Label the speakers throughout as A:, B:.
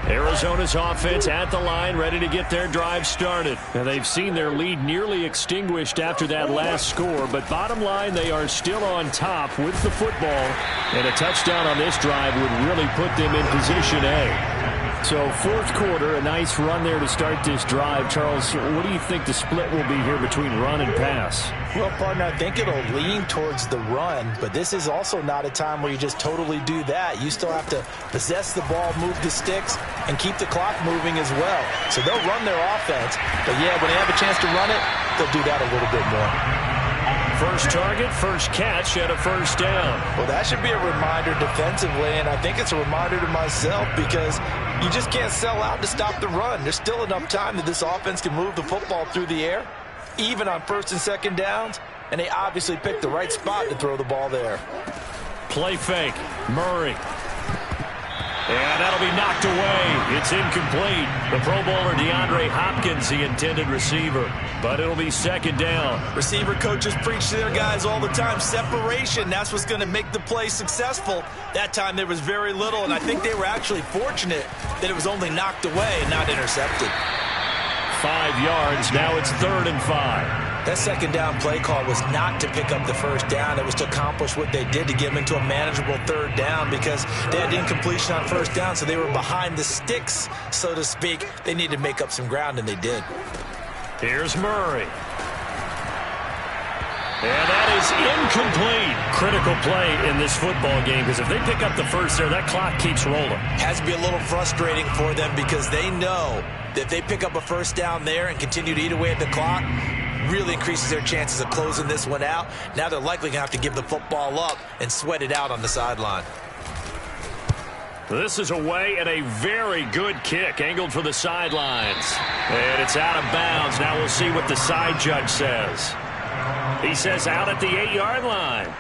A: Arizona's offense at the line, ready to get their drive started. And they've seen their lead nearly extinguished after that last score. But bottom line, they are still on top with the football. And a touchdown on this drive would really put them in position A. So fourth quarter, a nice run there to start this drive. Charles, what do you think the split will be here between run and pass?
B: Well, partner, I think it'll lean towards the run, but this is also not a time where you just totally do that. You still have to possess the ball, move the sticks, and keep the clock moving as well. So they'll run their offense, but yeah, when they have a chance to run it, they'll do that a little bit more.
A: First target, first catch, and a first down.
B: Well, that should be a reminder defensively, and I think it's a reminder to myself because you just can't sell out to stop the run. There's still enough time that this offense can move the football through the air, even on first and second downs, and they obviously picked the right spot to throw the ball there.
A: Play fake, Murray. And that'll be knocked away. It's incomplete. The Pro Bowler DeAndre Hopkins, the intended receiver. But it'll be second down.
B: Receiver coaches preach to their guys all the time. Separation, that's what's going to make the play successful. That time there was very little, and I think they were actually fortunate that it was only knocked away and not intercepted.
A: 5 yards. Now it's 3rd and 5.
B: That second down play call was not to pick up the first down. It was to accomplish what they did to get them into a manageable 3rd down because they had incompletion on first down, so they were behind the sticks, so to speak. They needed to make up some ground, and they did.
A: Here's Murray. And that is incomplete. Critical play in this football game because if they pick up the first there, that clock keeps rolling.
B: Has to be a little frustrating for them because they know that if they pick up a first down there and continue to eat away at the clock, really increases their chances of closing this one out. Now they're likely going to have to give the football up and sweat it out on the sideline.
A: This is away and a very good kick angled for the sidelines. And it's out of bounds. Now we'll see what the side judge says. He says out at the 8-yard line.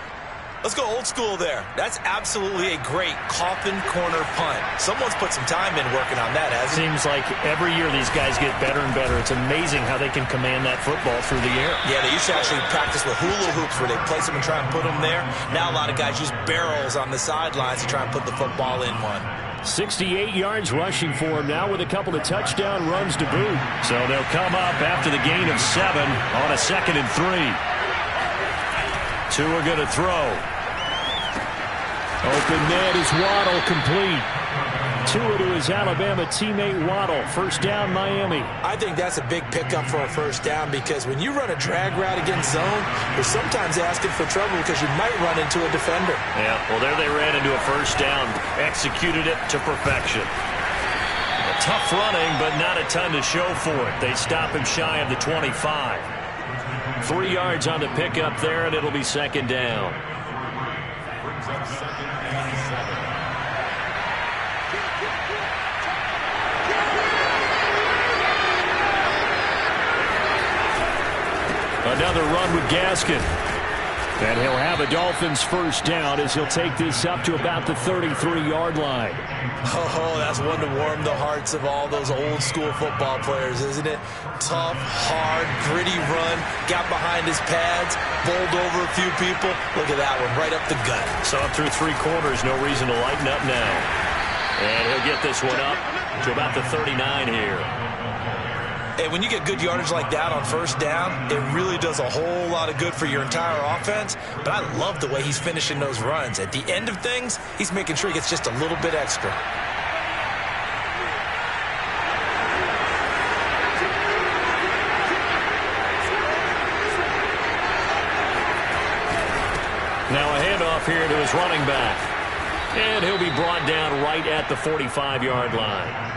B: Let's go old school there. That's absolutely a great coffin corner punt. Someone's put some time in working on that, hasn't it?
A: Seems like every year these guys get better and better. It's amazing how they can command that football through the air.
B: Yeah, they used to actually practice with hula hoops where they place them and try and put them there. Now a lot of guys use barrels on the sidelines to try and put the football in one.
A: 68 yards rushing for him now with a couple of touchdown runs to boot. So they'll come up after the gain of 7 on a 2nd and 3. Two are going to throw. Open net is Waddle complete. Tua to his Alabama teammate Waddle. First down, Miami.
B: I think that's a big pickup for a first down because when you run a drag route against zone, you're sometimes asking for trouble because you might run into a defender.
A: Yeah, well, there they ran into a first down. Executed it to perfection. Tough running, but not a ton to show for it. They stop him shy of the 25. 3 yards on the pickup there, and it'll be second down. Another run with Gaskin. And he'll have a Dolphins first down as he'll take this up to about the 33-yard line.
B: Oh, that's one to warm the hearts of all those old school football players, isn't it? Tough, hard, gritty run, got behind his pads, bowled over a few people. Look at that one, right up the gut.
A: So up through 3 quarters, no reason to lighten up now. And he'll get this one up to about the 39 here.
B: Hey, when you get good yardage like that on first down, it really does a whole lot of good for your entire offense. But I love the way he's finishing those runs. At the end of things, he's making sure he gets just a little bit extra.
A: Now a handoff here to his running back. And he'll be brought down right at the 45-yard line.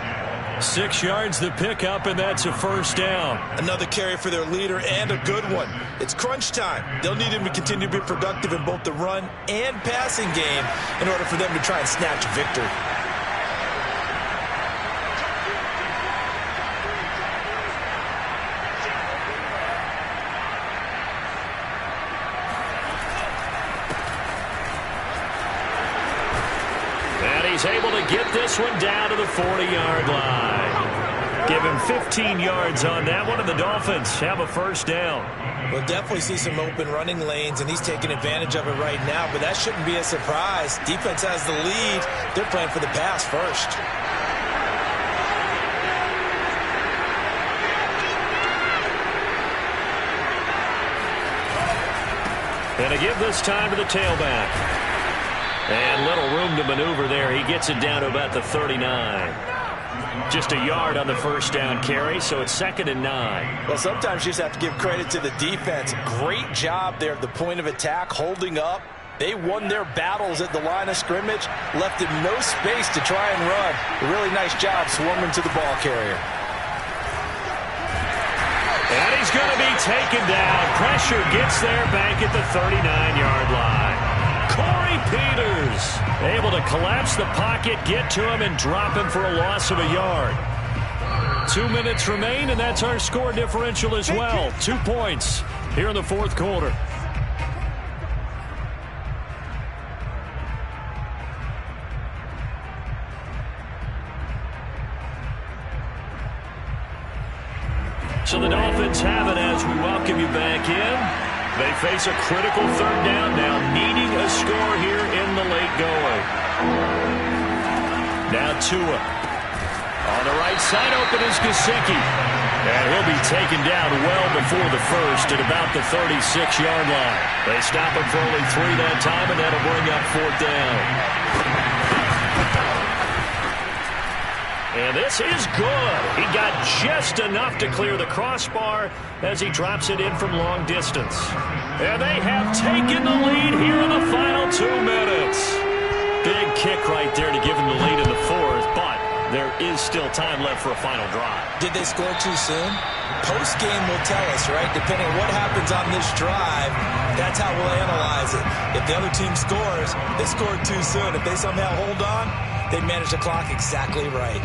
A: 6 yards the pickup, and that's a first down.
B: Another carry for their leader, and a good one. It's crunch time. They'll need him to continue to be productive in both the run and passing game in order for them to try and snatch victory.
A: He's able to get this one down to the 40-yard line. Give him 15 yards on that one, and the Dolphins have a first down.
B: We'll definitely see some open running lanes, and he's taking advantage of it right now, but that shouldn't be a surprise. Defense has the lead. They're playing for the pass first.
A: And to give this time to the tailback. And little room to maneuver there. He gets it down to about the 39. Just a yard on the first down carry, so it's 2nd and 9.
B: Well, sometimes you just have to give credit to the defense. Great job there at the point of attack, holding up. They won their battles at the line of scrimmage, left him no space to try and run. A really nice job swarming to the ball carrier.
A: And he's going to be taken down. Pressure gets there back at the 39-yard line. Corey Peters able to collapse the pocket, get to him, and drop him for a loss of a yard. 2 minutes remain, and that's our score differential as well. 2 points here in the fourth quarter. So the Dolphins have it as we welcome you back in. They face a critical third down now, needing a score here in the late going. Now Tua. On the right side, open is Gesicki. And he'll be taken down well before the first at about the 36-yard line. They stop him for only 3 that time, and that'll bring up 4th down. And this is good. He got just enough to clear the crossbar as he drops it in from long distance. And they have taken the lead here in the final 2 minutes. Big kick right there to give him the lead in the fourth, but there is still time left for a final drive.
B: Did they score too soon? Post-game will tell us, right? Depending on what happens on this drive, that's how we'll analyze it. If the other team scores, they scored too soon. If they somehow hold on, they manage the clock exactly right.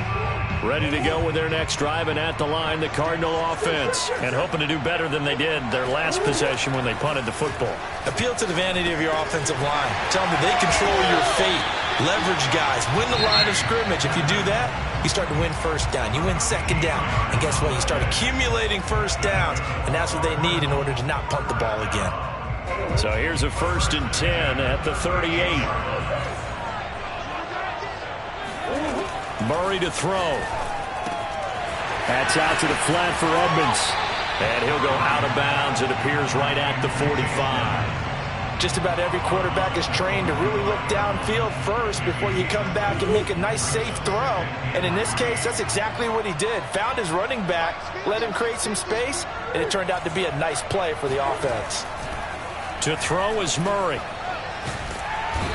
A: Ready to go with their next drive, and at the line, the Cardinal offense. And hoping to do better than they did their last possession when they punted the football.
B: Appeal to the vanity of your offensive line. Tell them that they control your fate. Leverage guys. Win the line of scrimmage. If you do that, you start to win first down. You win second down. And guess what? You start accumulating first downs. And that's what they need in order to not punt the ball again.
A: So here's a 1st and 10 at the 38. Murray to throw. That's out to the flat for Edmonds. And he'll go out of bounds. It appears right at the 45.
B: Just about every quarterback is trained to really look downfield first before you come back and make a nice, safe throw. And in this case, that's exactly what he did. Found his running back, let him create some space, and it turned out to be a nice play for the offense.
A: To throw is Murray.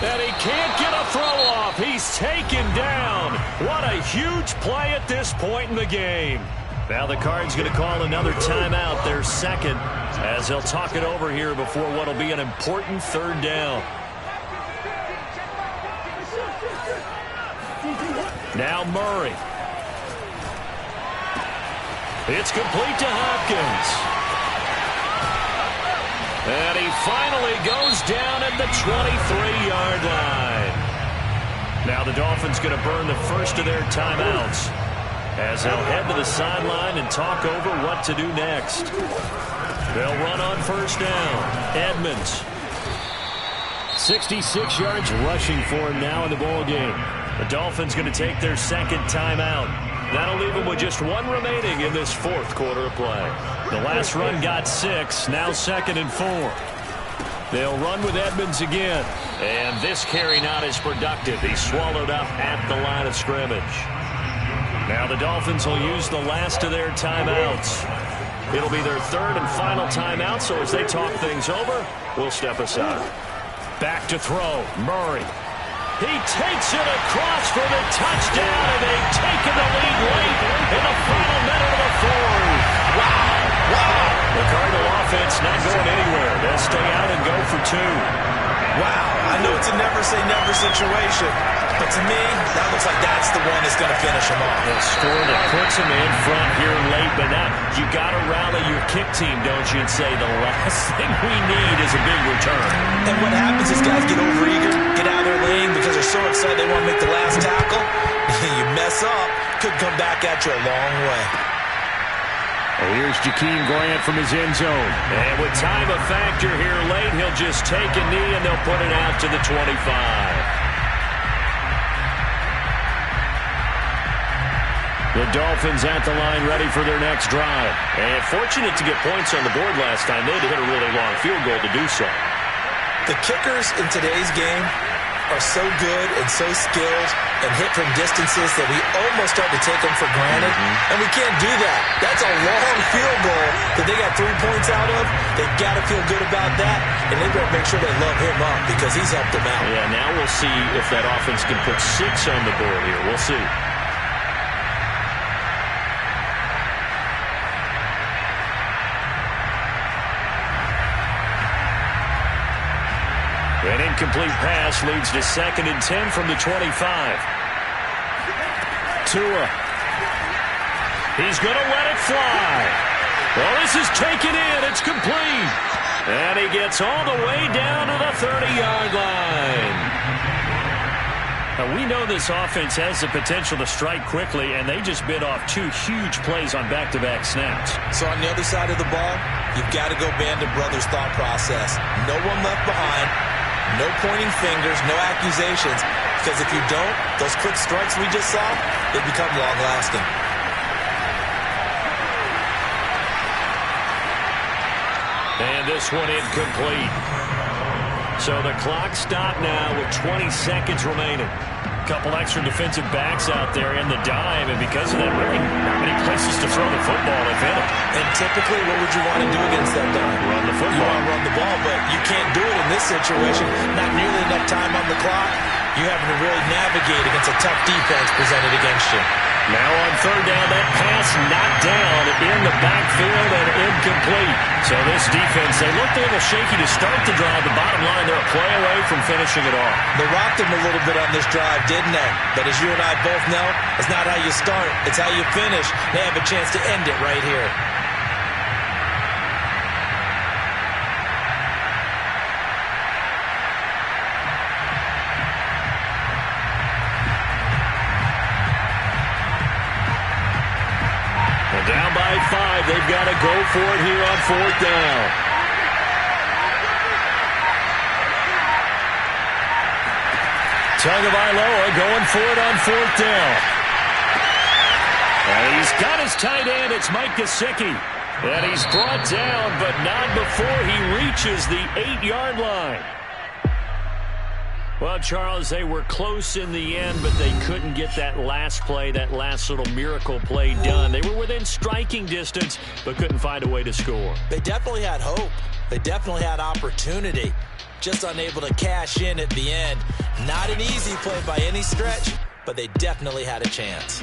A: And he can't get a throw off. He's taken down. What a huge play at this point in the game. Now the Cards going to call another timeout, their second, as they'll talk it over here before what will be an important 3rd down. Now Murray. It's complete to Hopkins. And he finally goes down at the 23-yard line. Now the Dolphins going to burn the first of their timeouts as they'll head to the sideline and talk over what to do next. They'll run on 1st down. Edmonds. 66 yards rushing for him now in the ball game. The Dolphins going to take their 2nd timeout. That'll leave them with just 1 remaining in this 4th quarter of play. The last run got 6, now 2nd and 4. They'll run with Edmonds again. And this carry not as productive. He's swallowed up at the line of scrimmage. Now the Dolphins will use the last of their timeouts. It'll be their 3rd and final timeout, so as they talk things over, we'll step aside. Back to throw, Murray. He takes it across for the touchdown, and they've taken the lead late in the final minute of the 4th. Wow. The Cardinal offense not going anywhere. They'll stay out and go for 2.
B: Wow. I know it's a never-say-never situation, but to me, that looks like that's the one that's going to finish him off.
A: The score that puts him in front here late, but now you got to rally your kick team, don't you, and say the last thing we need is a big return.
B: And what happens is guys get overeager, get out of their lane because they're so excited they want to make the last tackle. You mess up, could come back at you a long way.
A: Well, here's Jakeem Grant from his end zone. And with time a factor here late, he'll just take a knee and they'll put it out to the 25. The Dolphins at the line ready for their next drive. And fortunate to get points on the board last time. They had to hit a really long field goal to do so.
B: The kickers in today's game are so good and so skilled and hit from distances that we almost start to take them for granted, and we can't do that. That's a long field goal that they got 3 points out of. They've got to feel good about that, and they've got to make sure they love him up because he's helped them out.
A: Yeah, now we'll see if that offense can put 6 on the board here. We'll see. An incomplete pass leads to 2nd and 10 from the 25. Tua. He's going to let it fly. Well, this is taken in. It's complete. And he gets all the way down to the 30-yard line. Now, we know this offense has the potential to strike quickly, and they just bit off 2 huge plays on back-to-back snaps.
B: So on the other side of the ball, you've got to go Band of Brothers thought process. No one left behind. No pointing fingers, no accusations, because if you don't, those quick strikes we just saw, they become long-lasting.
A: And this one incomplete. So the clock stopped now with 20 seconds remaining. A couple extra defensive backs out there in the dime, and because of that, really not many places to throw the football, if any.
B: And typically, what would you want to do against that dime?
A: Run the football.
B: You want to run the ball, but you can't do it in this situation. Not nearly enough time on the clock. You're having to really navigate against a tough defense presented against you.
A: Now on 3rd down, that pass knocked down in the backfield and incomplete. So this defense, they looked a little shaky to start the drive. The bottom line, they're a play away from finishing it off.
B: They rocked them a little bit on this drive, didn't they? But as you and I both know, it's not how you start, it's how you finish. They have a chance to end it right here.
A: Down by 5. They've got to go for it here on 4th down. Tagovailoa going for it on 4th down. And he's got his tight end. It's Mike Gesicki. And he's brought down, but not before he reaches the 8-yard line. Well, Charles, they were close in the end, but they couldn't get that last play, that last little miracle play done. They were within striking distance, but couldn't find a way to score.
B: They definitely had hope. They definitely had opportunity. Just unable to cash in at the end. Not an easy play by any stretch, but they definitely had a chance.